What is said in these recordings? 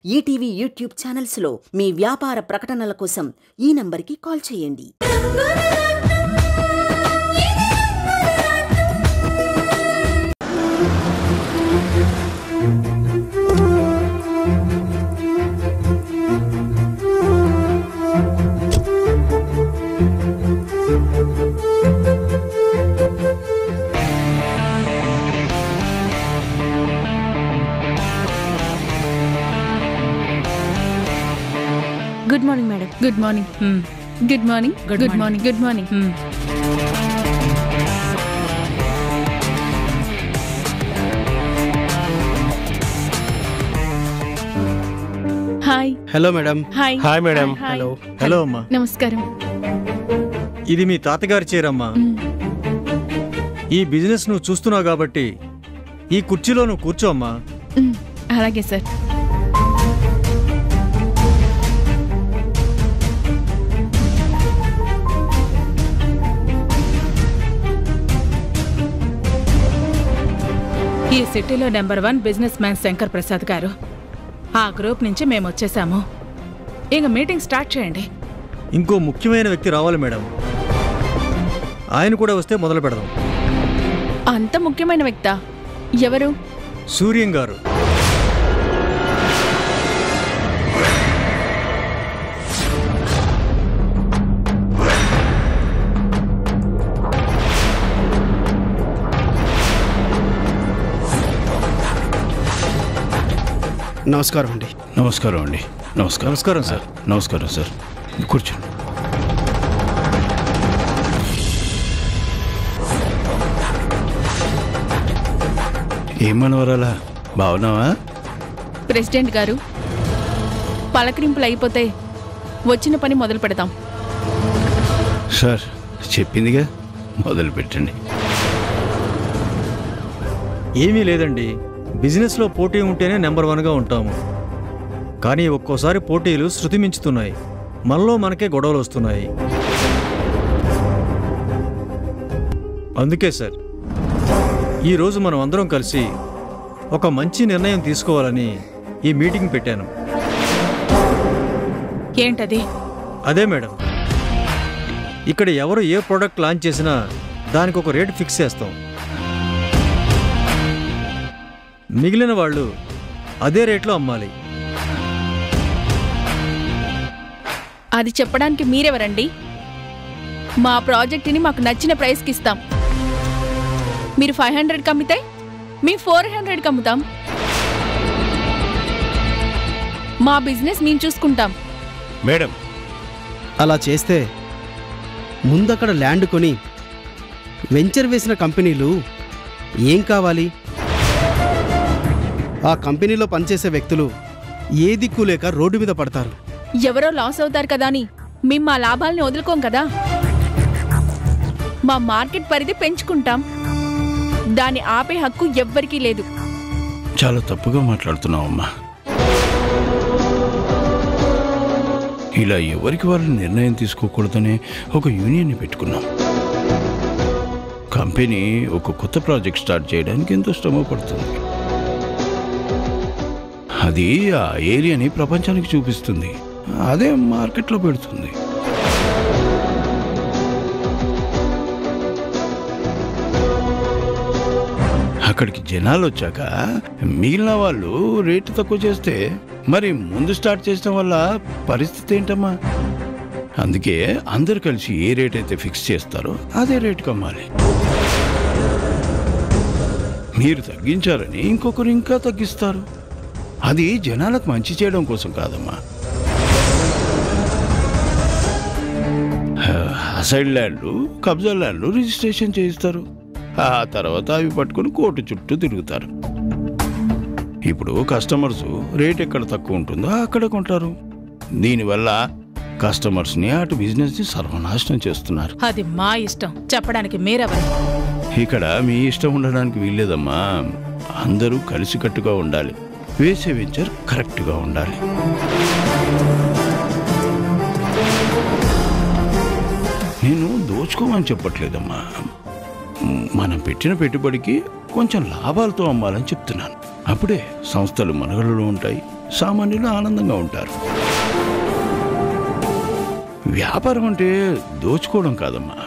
ETV YouTube ఛానల్స్లో మీ వ్యాపార ప్రకటనల కోసం ఈ నంబర్కి కాల్ చేయండి. Good morning madam. Good morning. Good morning. Good morning. Good morning. Hi. Hello madam. Hi. Hi madam. Hello. Hello అమ్మా. నమస్కారం. ఇది మీ తాతగారి చీరమ్మా. ఈ బిజినెస్ నువ్వు చూస్తున్నావు కాబట్టి ఈ కుర్చీలో నువ్వు కూర్చో అమ్మా. అలాగే సార్. ఈ సిటీలో number 1 business man Shankar Prasad గారు. ఆ గ్రూప్ నుంచి మేము వచ్చేసాము. ఇక మీటింగ్ స్టార్ట్ చేయండి. ఇంకో ముఖ్యమైన వ్యక్తి రావాలి మేడం. ఆయన కూడా వస్తే మొదలు పెడదాం. అంత ముఖ్యమైన వ్యక్తా? ఎవరు? సూర్యం గారు. నమస్కారం అండి. నమస్కారం అండి. నమస్కారం. నమస్కారం సార్. నమస్కారం సార్. కూర్చోండి. ఏం మనవరాలా, బాగున్నావా? ప్రెసిడెంట్ గారు, పలకరింపులు అయిపోతే వచ్చిన పని మొదలు పెడతాం. సార్ చెప్పిందిగా, మొదలు పెట్టండి. ఏమీ లేదండి, బిజినెస్లో పోటీ ఉంటేనే నెంబర్ 1గా ఉంటాము. కానీ ఒక్కోసారి పోటీలు శృతి మించుతున్నాయి. మనలో మనకే గొడవలు వస్తున్నాయి. అందుకే సార్ ఈరోజు మనం అందరం కలిసి ఒక మంచి నిర్ణయం తీసుకోవాలని ఈ మీటింగ్ పెట్టాను. ఏంటది? అదే మేడం, ఇక్కడ ఎవరు ఏ ప్రోడక్ట్ లాంచ్ చేసినా దానికి ఒక రేటు ఫిక్స్ చేస్తాం. మిగిలిన వాళ్ళు అదే రేట్లో అమ్మాలి. అది చెప్పడానికి మీరెవరండి? మా ప్రాజెక్టుని మాకు నచ్చిన ప్రైస్కి ఇస్తాం. మీరు 500కి అమ్మితే మేము 400కి అమ్ముతాం. మా బిజినెస్ మేము చూసుకుంటాం. మేడం, అలా చేస్తే ముందక్కడ ల్యాండ్ కొని వెంచర్ వేసిన కంపెనీలు ఏం కావాలి? ఆ కంపెనీలో పనిచేసే వ్యక్తులు ఏ దిక్కు లేక రోడ్డు మీద పడతారు. ఎవరో లాస్ అవుతారు కదా అని మేము మా లాభాలని వదులుకోం కదా. మా మార్కెట్ పరిధి పెంచుకుంటాం. దాన్ని ఆపే హక్కు ఎవ్వరికీ లేదు. చాలా తప్పుగా మాట్లాడుతున్నావమ్మా. ఇలా ఎవరికి వాళ్ళు నిర్ణయం తీసుకోకూడదనే ఒక యూనియన్ని పెట్టుకున్నాం. కంపెనీ ఒక కొత్త ప్రాజెక్ట్ స్టార్ట్ చేయడానికి ఎంతో శ్రమ పడుతుంది. అది ఆ ఏరియాని ప్రపంచానికి చూపిస్తుంది. అదే మార్కెట్లో పెడుతుంది. అక్కడికి జనాలు వచ్చాక మిగిలిన వాళ్ళు రేటు తక్కువ చేస్తే మరి ముందు స్టార్ట్ చేయడం వల్ల పరిస్థితి ఏంటమ్మా? అందుకే అందరు కలిసి ఏ రేట్ అయితే ఫిక్స్ చేస్తారో అదే రేటుకి అమ్మాలి. మీరు తగ్గించారని ఇంకొకరు ఇంకా తగ్గిస్తారు. అది జనాలకు మంచి చేయడం కోసం కాదమ్మా. అసైడ్ ల్యాండ్లు, కబ్జా ల్యాండ్లు రిజిస్ట్రేషన్ చేయిస్తారు. ఆ తర్వాత అవి పట్టుకుని కోర్టు చుట్టూ తిరుగుతారు. ఇప్పుడు కస్టమర్స్ రేట్ ఎక్కడ తక్కువ ఉంటుందో అక్కడ కొంటారు. దీనివల్ల కస్టమర్స్ని అటు బిజినెస్ని సర్వనాశనం చేస్తున్నారు. అది మా ఇష్టం చెప్పడానికి మీరెవరు? ఇక్కడ మీ ఇష్టం ఉండడానికి వీల్లేదమ్మా. అందరూ కలిసికట్టుగా ఉండాలి. వేసే వెంచర్ కరెక్ట్గా ఉండాలి. నేను దోచుకోమని చెప్పట్లేదమ్మా. మనం పెట్టిన పెట్టుబడికి కొంచెం లాభాలతో అమ్మాలని చెప్తున్నాను. అప్పుడే సంస్థలు మనుగడలో ఉంటాయి, సామాన్యులు ఆనందంగా ఉంటారు. వ్యాపారం అంటే దోచుకోవడం కాదమ్మా,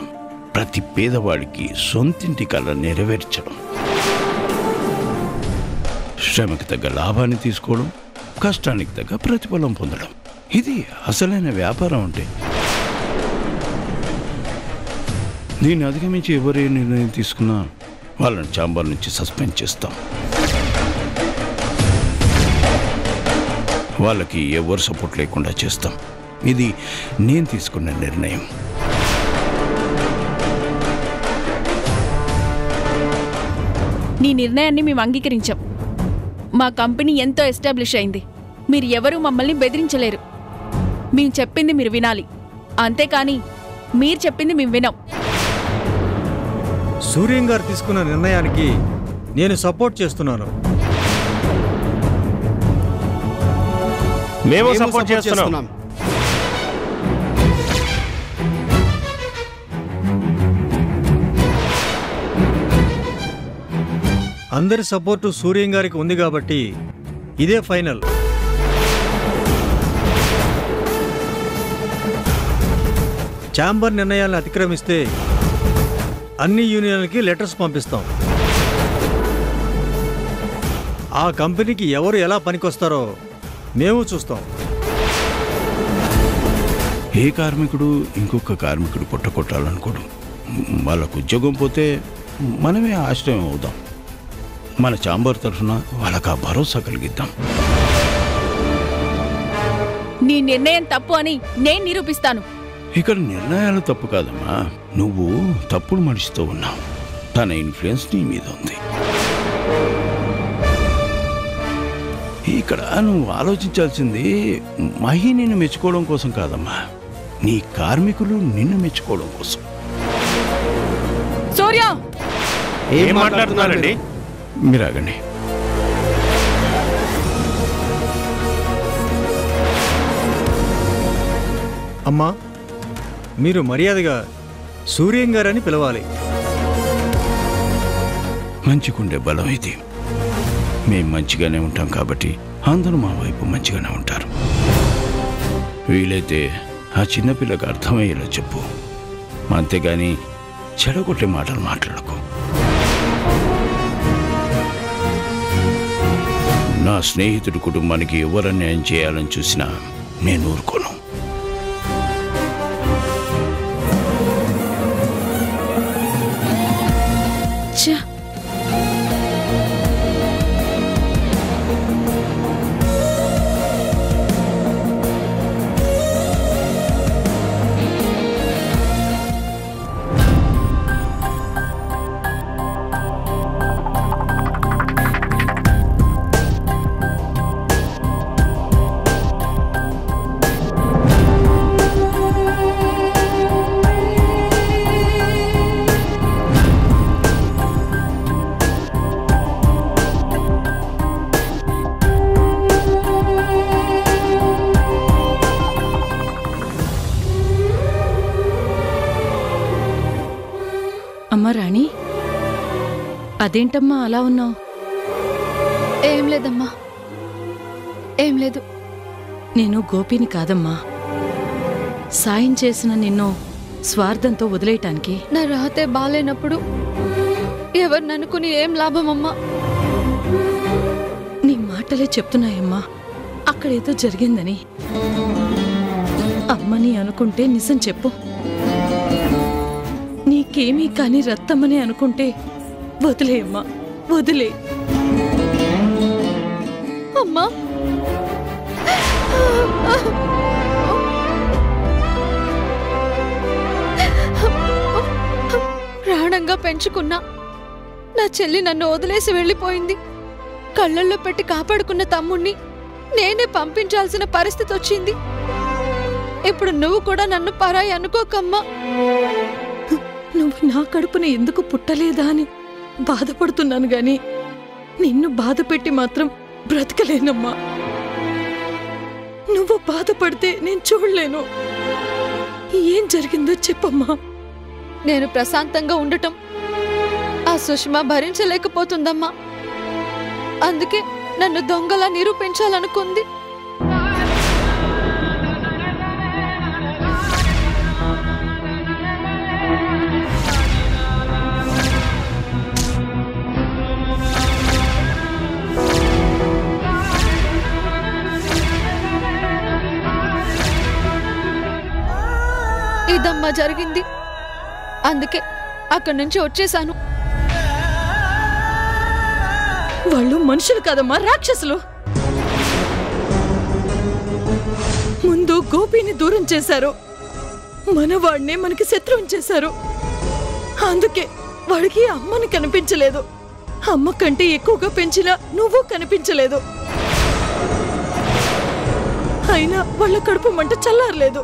ప్రతి పేదవాడికి సొంతింటి కళ నెరవేర్చడం, శ్రమకి తగ్గ లాభాన్ని తీసుకోవడం, కష్టానికి తగ్గ ప్రతిఫలం పొందడం. ఇది అసలైన వ్యాపారం అంటే. దీన్ని అధిగమించి ఎవరే నిర్ణయం తీసుకున్నా వాళ్ళని ఛాంబర్ నుంచి సస్పెండ్ చేస్తాం. వాళ్ళకి ఎవరు సపోర్ట్ లేకుండా చేస్తాం. ఇది నేను తీసుకున్న నిర్ణయం. నీ నిర్ణయాన్ని మేము అంగీకరించాం. మా కంపెనీ ఎంతో ఎస్టాబ్లిష్ అయింది. మీరు ఎవరూ మమ్మల్ని బెదిరించలేరు. మేము చెప్పింది మీరు వినాలి, అంతేకాని మీరు చెప్పింది మేము వినాం. సూర్యం గారు తీసుకున్న నిర్ణయానికి నేను సపోర్ట్ చేస్తున్నాను. మేము సపోర్ట్ చేస్తున్నాం. అందరి సపోర్టు సూర్యం గారికి ఉంది కాబట్టి ఇదే ఫైనల్. ఛాంబర్ నిర్ణయాలను అతిక్రమిస్తే అన్ని యూనియన్లకి లెటర్స్ పంపిస్తాం. ఆ కంపెనీకి ఎవరు ఎలా పనికొస్తారో మేము చూస్తాం. ఏ కార్మికుడు ఇంకొక కార్మికుడు పొట్టకొట్టాలనుకోడు. వాళ్ళకు ఉద్యోగం పోతే మనమే ఆశ్రయం అవుదాం. మన ఛాంబర్ తరఫున వాళ్ళకు ఆ భరోసా కలిగిద్దాం. నీ నిర్ణయం తప్పు అని నేను నిరూపిస్తాను. ఇక్కడ నిర్ణయాలు తప్పు కాదమ్మా, నువ్వు తప్పుడు మనిషితో ఉన్నావు. తన ఇన్ఫ్లుయెన్స్ నీ మీద ఉంది. ఇక్కడ నువ్వు ఆలోచించాల్సింది మహి నిన్ను మెచ్చుకోవడం కోసం కాదమ్మా, నీ కార్మికులు నిన్ను మెచ్చుకోవడం కోసం. సూర్య, ఏం మాట్లాడుతున్నారండి? మీరు ఆగండి. అమ్మా, మీరు మర్యాదగా సూర్యం గారని పిలవాలి. మంచిగుండే బలం ఇది. మేం మంచిగానే ఉంటాం కాబట్టి అందరూ మా వైపు మంచిగానే ఉంటారు. వీలైతే ఆ చిన్నపిల్లకి అర్థమయ్యేలా చెప్పు, అంతేగాని చెడగొట్టే మాటలు మాట్లాడకు. నా స్నేహితుడి కుటుంబానికి ఎవరు అన్యాయం చేయాలని చూసినా నేను ఊరుకోను. అమ్మా రాణి, అదేంటమ్మా అలా ఉన్నావు? ఏం లేదమ్మా, ఏం లేదు. నేను గోపిని కాదమ్మా, సాయం చేసిన నిన్ను స్వార్థంతో వదిలేయటానికి. నా రాతే బాలేనప్పుడు ఎవరిని అనుకుని ఏం లాభమమ్మా? నీ మాటలే చెప్తున్నాయమ్మా అక్కడేదో జరిగిందని. అమ్మని అనుకుంటే నిజం చెప్పు. నీకేమీ కాని రత్తమ్మని అనుకుంటే వదిలేయమ్మా, వదిలే. అమ్మా, ప్రాణంగా పెంచుకున్నా నా చెల్లి నన్ను వదిలేసి వెళ్ళిపోయింది. కళ్ళల్లో పెట్టి కాపాడుకున్న తమ్ముణ్ణి నేనే పంపించాల్సిన పరిస్థితి వచ్చింది. ఇప్పుడు నువ్వు కూడా నన్ను పరాయి అనుకోకమ్మా. నువ్వు నా కడుపున ఎందుకు పుట్టలేదా అని బాధపడుతున్నాను గాని నిన్ను బాధ పెట్టి మాత్రం బ్రతకలేనమ్మా. నువ్వు బాధపడితే నేను చూడలేను. ఏం జరిగిందో చెప్పమ్మా. నేను ప్రశాంతంగా ఉండటం ఆ సుష్మా భరించలేకపోతుందమ్మా. అందుకే నన్ను దొంగలా నిరూపించాలనుకుంది. ఇదమ్మా జరిగింది. అందుకే అక్కడి నుంచి వచ్చేసాను. వాళ్ళు మనుషులు కాదమ్మా, రాక్షసులు. ముందు గోపిని దూరం చేశారు, మనవాడినే మనకి శత్రువుని చేశారు. అందుకే వాడికి అమ్మని కనిపించలేదు. అమ్మ కంటే ఎక్కువగా పెంచినా నువ్వు కనిపించలేదు. అయినా వాళ్ళ కడుపు మంట చల్లారలేదు.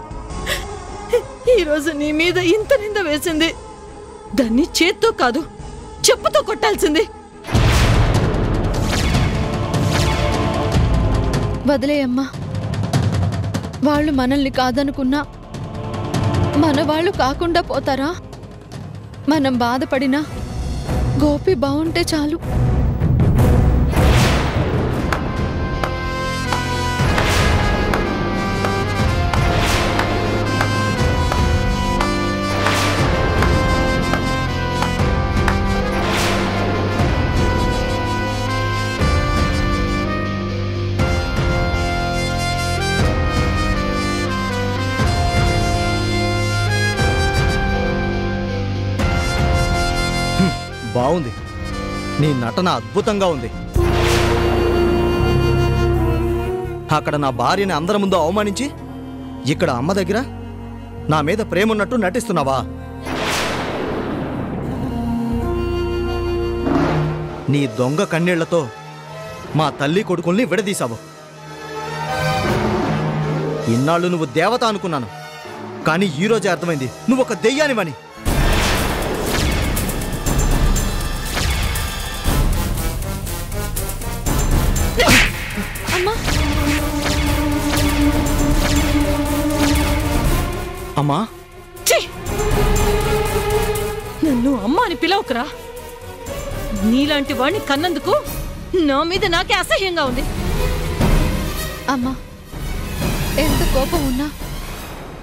ఈరోజు నీ మీద ఇంత నింద వేసింది. దాన్ని చేత్తో కాదు, చెప్పుతో కొట్టాల్సింది. వదిలేయమ్మా. వాళ్ళు మనల్ని కాదనుకున్నా మన వాళ్ళు కాకుండా పోతారా? మనం బాధపడినా గోపి బాగుంటే చాలు. బాగుంది, నీ నటన అద్భుతంగా ఉంది. అక్కడ నా భార్యని అందరి ముందు అవమానించి ఇక్కడ అమ్మ దగ్గర నా మీద ప్రేమున్నట్టు నటిస్తున్నావా? నీ దొంగ కన్నీళ్లతో మా తల్లి కొడుకుల్ని విడదీశావు. ఇన్నాళ్ళు నువ్వు దేవత అనుకున్నాను, కానీ ఈరోజే అర్థమైంది నువ్వు ఒక దెయ్యానివని. అమ్మా, నన్ను అమ్మ అని పిలవకురా. నీలాంటి వాణ్ణి కన్నందుకు నా మీద నాకే అసహ్యంగా ఉంది. అమ్మా, ఎంత కోపం ఉన్నా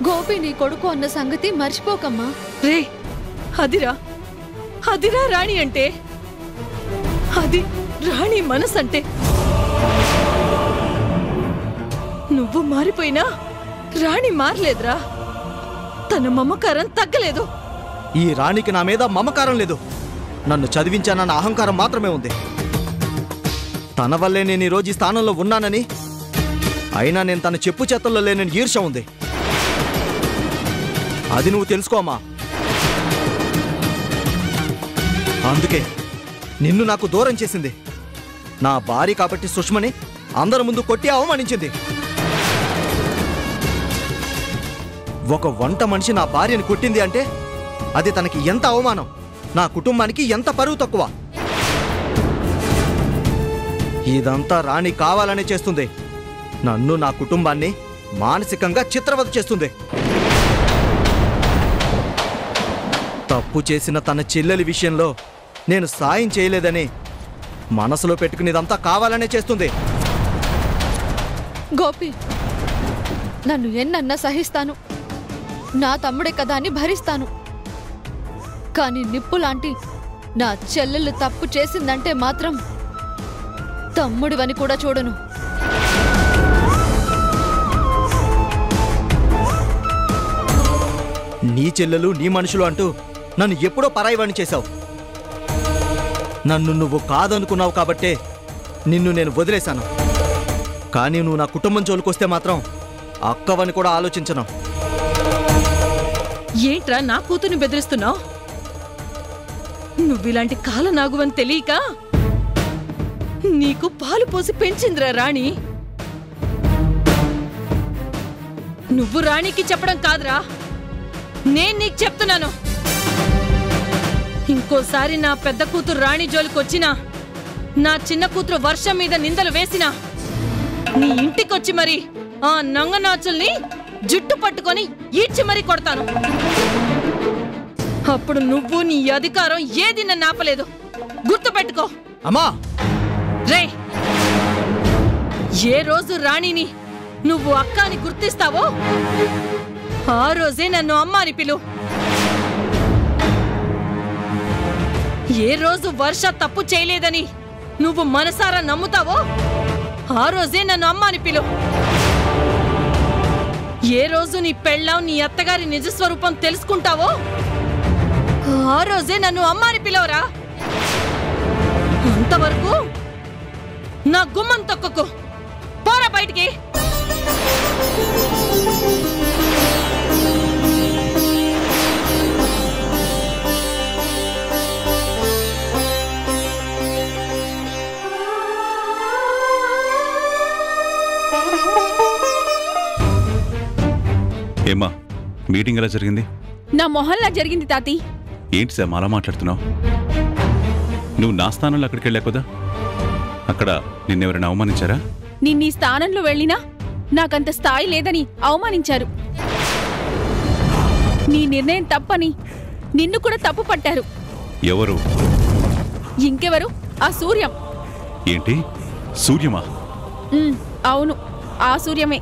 గోపి నీ కొడుకు అన్న సంగతి మర్చిపోకమ్మా. రే, అదిరా అదిరా రాణి అంటే. అది రాణి మనసంటే. నువ్వు మారిపోయినా రాణి మారలేదురా. తన మమకారం తగ్గలేదు. ఈ రాణికి నా మీద మమకారం లేదు. నన్ను చదివించానన్న అహంకారం మాత్రమే ఉంది. తన వల్లే నేను ఈరోజు ఈ స్థానంలో ఉన్నానని, అయినా నేను తన చెప్పు చేతల్లో లేనని ఈర్ష్య ఉంది. అది నువ్వు తెలుసుకోమా. అందుకే నిన్ను నాకు దూరం చేసింది. నా భార్య కాబట్టి సుష్మని అందరి ముందు కొట్టి అవమానించింది. ఒక వంట మనిషి నా భార్యని కొట్టింది అంటే అది తనకి ఎంత అవమానం, నా కుటుంబానికి ఎంత పరువు తక్కువ. ఇదంతా రాణి కావాలనే చేస్తుంది. నన్ను, నా కుటుంబాన్ని మానసికంగా చిత్రవద చేస్తుంది. తప్పు చేసిన తన చెల్లెలి విషయంలో నేను సాయం చేయలేదని మనసులో పెట్టుకునేదంతా కావాలనే చేస్తుంది. గోపి, నన్ను ఎన్నన్నా సహిస్తాను, నా తమ్ముడే కదా అని భరిస్తాను. కానీ నిప్పు లాంటి నా చెల్లెలు తప్పు చేసిందంటే మాత్రం తమ్ముడివని కూడా చూడను. నీ చెల్లెలు, నీ మనుషులు అంటూ నన్ను ఎప్పుడో పరాయివాణ్ణి చేశావు. నన్ను నువ్వు కాదనుకున్నావు కాబట్టే నిన్ను నేను వదిలేశాను. కానీ నువ్వు నా కుటుంబం జోలికొస్తే మాత్రం అక్కవని కూడా ఆలోచించను. ఏంట్రా నా కూతుర్ని బెదిరిస్తున్నావు? నువ్విలాంటి కాలనాగువని తెలియక నీకు పాలు పోసి పెంచిందిరా రాణి. నువ్వు రాణికి చెప్పడం కాదురా, నేను నీకు చెప్తున్నాను. ఇంకోసారి నా పెద్ద కూతురు రాణి జోలికొచ్చినా, నా చిన్న కూతురు వర్షం మీద నిందలు వేసినా, నీ ఇంటికొచ్చి మరి ఆ నంగనాచుల్ని జుట్టు పట్టుకొని ఈడ్చి మరీ కొడతాను. అప్పుడు నువ్వు నీ అధికారం ఏది నన్ను ఆపలేదు, గుర్తుపెట్టుకో. అమ్మా రే, ఏ రోజు రాణిని నువ్వు అక్క అని గుర్తిస్తావో ఆ రోజే నన్ను అమ్మ అని పిలు. ఏ రోజు వర్ష తప్పు చేయలేదని నువ్వు మనసారా నమ్ముతావో ఆ రోజే నన్ను అమ్మ అని పిలు. ఏ రోజు నీ పెళ్ళాం నీ అత్తగారి నిజస్వరూపం తెలుసుకుంటావో ఆ రోజే నన్ను అమ్మాని పిలవరా. అంతవరకు నా గుమ్మం తొక్కకు. పోరా బయటికి. ఏమ్మా, మీటింగ్ ఎలా జరిగింది? నా మొహల్లా జరిగింది తాతి. ఏంటి సార్ అలా మాట్లాడుతున్నావు? నువ్వు నా స్థానంలో అక్కడికి వెళ్ళా కదా, అక్కడ నిన్నెవరైనా అవమానించారా? నీ స్థానంలో వెళ్ళినా నాకంత స్థాయి లేదని అవమానించారు. నీ నిర్ణయం తప్పని నిన్ను కూడా తప్పు పట్టారు. ఎవరు? ఇంకెవరు? ఆ సూర్యం. ఏంటి, సూర్యమా? అవును, ఆ సూర్యమే.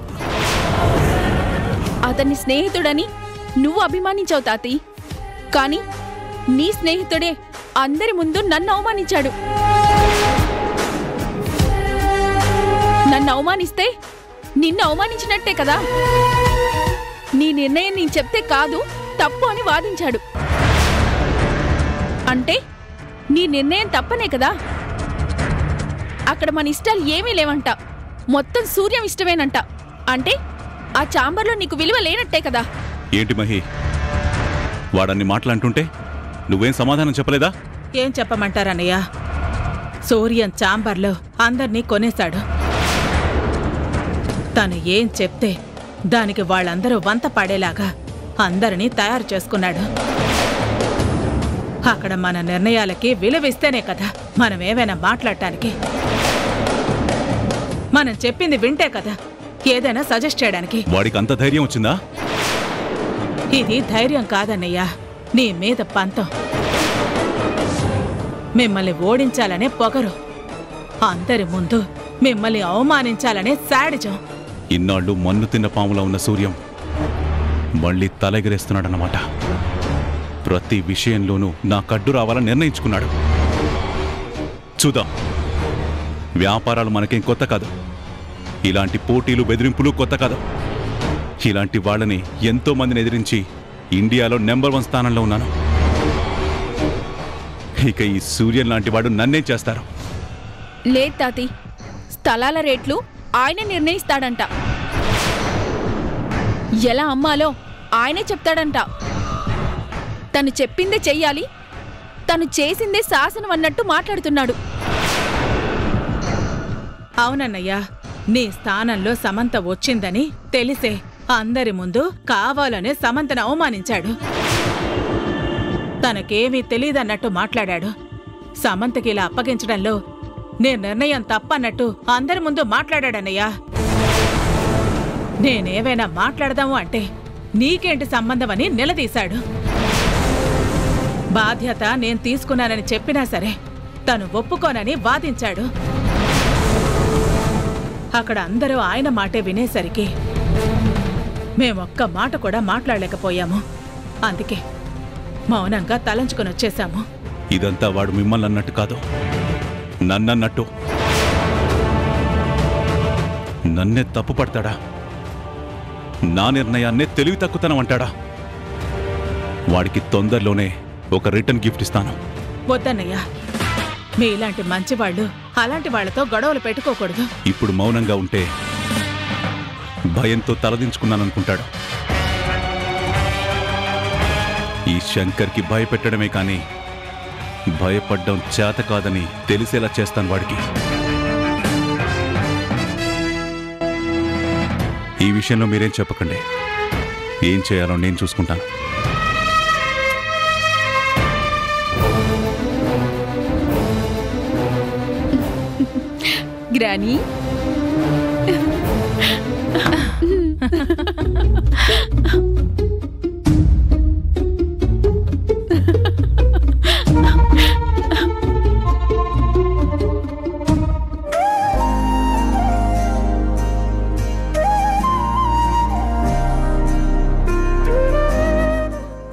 అతన్ని స్నేహితుడని నువ్వు అభిమానించావు తాతి. కాని నీ స్నేహితుడే అందరి ముందు నన్ను అవమానించాడు. నన్ను అవమానిస్తే నిన్ను అవమానించినట్టే కదా. నీ నిర్ణయం నేను చెప్తే కాదు, తప్పు అని వాదించాడు. అంటే నీ నిర్ణయం తప్పనే కదా. అక్కడ మన ఇష్టాలు ఏమీ లేవంట, మొత్తం సూర్యం ఇష్టమేనంట. అంటే ఆ చాంబర్లో నీకు విలువ లేనట్టే కదా. ఏంటి మహి, వాడన్ని మాటలంటుంటే నువ్వేం సమాధానం చెప్పలేదా? ఏం చెప్పమంటారన్నయ్య? సూర్యం చాంబర్లో అందర్నీ కొనేశాడు. తను ఏం చెప్తే దానికి వాళ్ళందరూ వంత పడేలాగా అందరినీ తయారు చేసుకున్నాడు. అక్కడ మన నిర్ణయాలకి విలువిస్తేనే కదా మనం ఏమైనా మాట్లాడటానికి. మనం చెప్పింది వింటే కదా ఏదైనా సజెస్ట్ చేయడానికి. వాడికి అంత ధైర్యం వచ్చిందా? ఇది ధైర్యం కాదన్నయ్యా, నీ మీద పంతం. మిమ్మల్ని ఓడించాలనే పొగరు, అందరి ముందు మిమ్మల్ని అవమానించాలనే శాడిజం. ఇన్నాళ్ళు మన్ను తిన్న పాములా ఉన్న సూర్యం మళ్ళీ తలెగరేస్తున్నాడన్నమాట. ప్రతి విషయంలోనూ నా కడ్డు రావాలని నిర్ణయించుకున్నాడు. చూద్దాం. వ్యాపారాలు మనకేం కొత్త కాదు, ఇలాంటి పోటీలు బెదిరింపులు కొత్త కాదు. ఇలాంటి వాళ్ళని ఎంతో మందిని ఎదిరించి ఇండియాలో నెంబర్ 1 స్థానంలో ఉన్నాను. ఇక ఈ సూర్యం లాంటి వాడు నన్నేం చేస్తారు? లేదు తాతి, స్థలాల రేట్లు ఆయనే నిర్ణయిస్తాడంట. ఎలా అమ్మాలో ఆయనే చెప్తాడంట. తను చెప్పిందే చెయ్యాలి, తను చేసిందే శాసనం అన్నట్టు మాట్లాడుతున్నాడు. అవునన్నయ్యా, నీ స్థానంలో సమంత వచ్చిందని తెలిసే అందరి ముందు కావాలనే సమంతను అవమానించాడు. తనకేమీ తెలీదన్నట్టు మాట్లాడాడు. సమంతకి ఇలా అప్పగించడంలో నీ నిర్ణయం తప్పన్నట్టు అందరి ముందు మాట్లాడాడన్నయ్యా. నేనేవైనా మాట్లాడదాము అంటే నీకేంటి సంబంధమని నిలదీశాడు. బాధ్యత నేను తీసుకున్నానని చెప్పినా సరే తను ఒప్పుకోనని వాదించాడు. అక్కడ అందరూ ఆయన మాటే వినేసరికి మేమొక్క మాట కూడా మాట్లాడలేకపోయాము. అందుకే మౌనంగా తలంచుకొని వచ్చేశాము. ఇదంతా వాడు మిమ్మల్ని అన్నట్టు కాదు, నన్నన్నట్టు. నన్నే తప్పు పడతాడా? నా నిర్ణయాన్నే తెలివి తక్కుతనం అంటాడా? వాడికి తొందరలోనే ఒక రిటర్న్ గిఫ్ట్ ఇస్తాను. వద్దన్నయ్యా, మీలాంటి మంచివాళ్ళు అలాంటి వాళ్లతో గొడవలు పెట్టుకోకూడదు. ఇప్పుడు మౌనంగా ఉంటే భయంతో తలదించుకున్నాననుకుంటాడు. ఈ శంకర్కి భయపెట్టడమే కానీ భయపడ్డం చేత కాదని తెలిసేలా చేస్తాను వాడికి. ఈ విషయంలో మీరేం చెప్పకండి, ఏం చేయాలో నేను చూసుకుంటాను. గ్రానీ,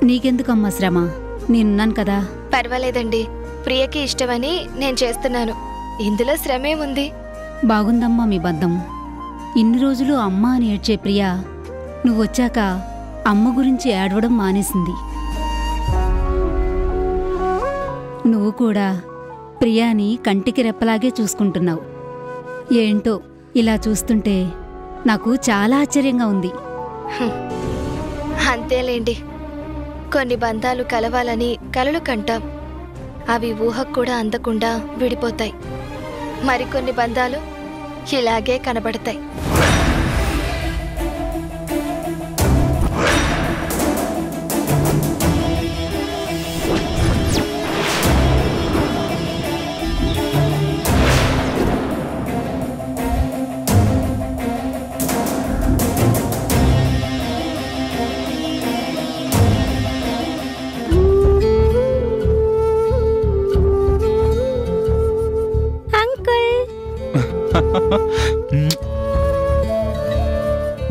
నీకెందుకమ్మా శ్రమ, నేనున్నాను కదా. పర్వాలేదండి, ప్రియకి ఇష్టమని నేను చేస్తున్నాను. ఇందులో శ్రమేముంది? బాగుందమ్మా మీ బంధం. ఇన్ని రోజులు అమ్మా అని ఏడ్చే ప్రియ నువ్వొచ్చాక అమ్మ గురించి ఏడవడం మానేసింది. నువ్వు కూడా ప్రియాని కంటికి రెప్పలాగే చూసుకుంటున్నావు. ఏంటో ఇలా చూస్తుంటే నాకు చాలా ఆశ్చర్యంగా ఉంది. అంతేలేండి, కొన్ని బంధాలు కలవాలని కలలు కంటాం, అవి ఊహకు కూడా అందకుండా విడిపోతాయి. మరికొన్ని బంధాలు ఇలాగే కనబడతాయి.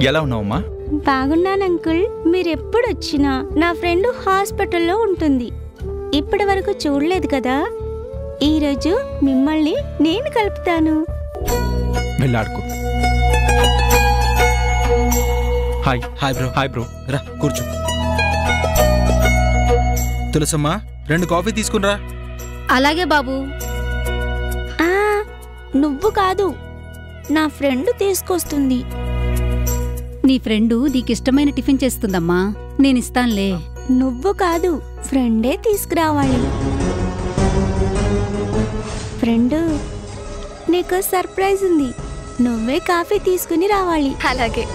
ఎలా ఉన్నావమ్మా? బాగున్నాను అంకుల్. మీరెప్పుడొచ్చినా నా ఫ్రెండ్ హాస్పిటల్లో ఉంటుంది. ఇప్పటి వరకు చూడలేదు కదా, ఈరోజు మిమ్మల్ని నేను కలుపుతాను. వెళ్ళాడుకో. Hi. Hi bro. Hi bro. రా కూర్చో. తులసమ్మా, 2 కాఫీ తీసుకునిరా. అలాగే బాబు. నువ్వు కాదు, నా ఫ్రెండ్ తీసుకొస్తుంది. నీ ఫ్రెండు నీకిష్టమైన టిఫిన్ చేస్తుందమ్మా, నేనిస్తానులే. నువ్వు కాదు, ఫ్రెండే తీసుకురావాలి. ఫ్రెండ్, నీకు సర్ప్రైజ్ ఉంది. నువ్వే కాఫీ తీసుకుని రావాలి. అలాగే.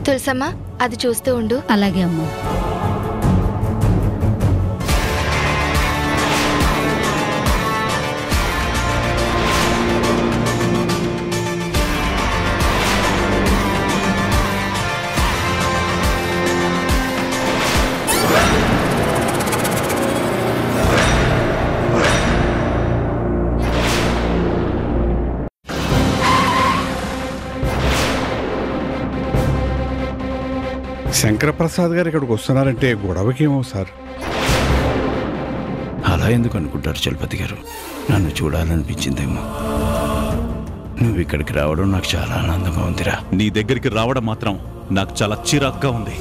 తులసమ్మ, అది చూస్తూ ఉండు. అలాగే అమ్మా. శంకరప్రసాద్ గారు ఇక్కడికి వస్తున్నారంటే గొడవకేమో సార్. అలా ఎందుకు అనుకుంటారు చలపతి గారు? నన్ను చూడాలనిపించిందేమో. నువ్వు ఇక్కడికి రావడం నాకు చాలా ఆనందంగా ఉందిరా. నీ దగ్గరికి రావడం మాత్రం నాకు చాలా చిరాగ్గా ఉంది.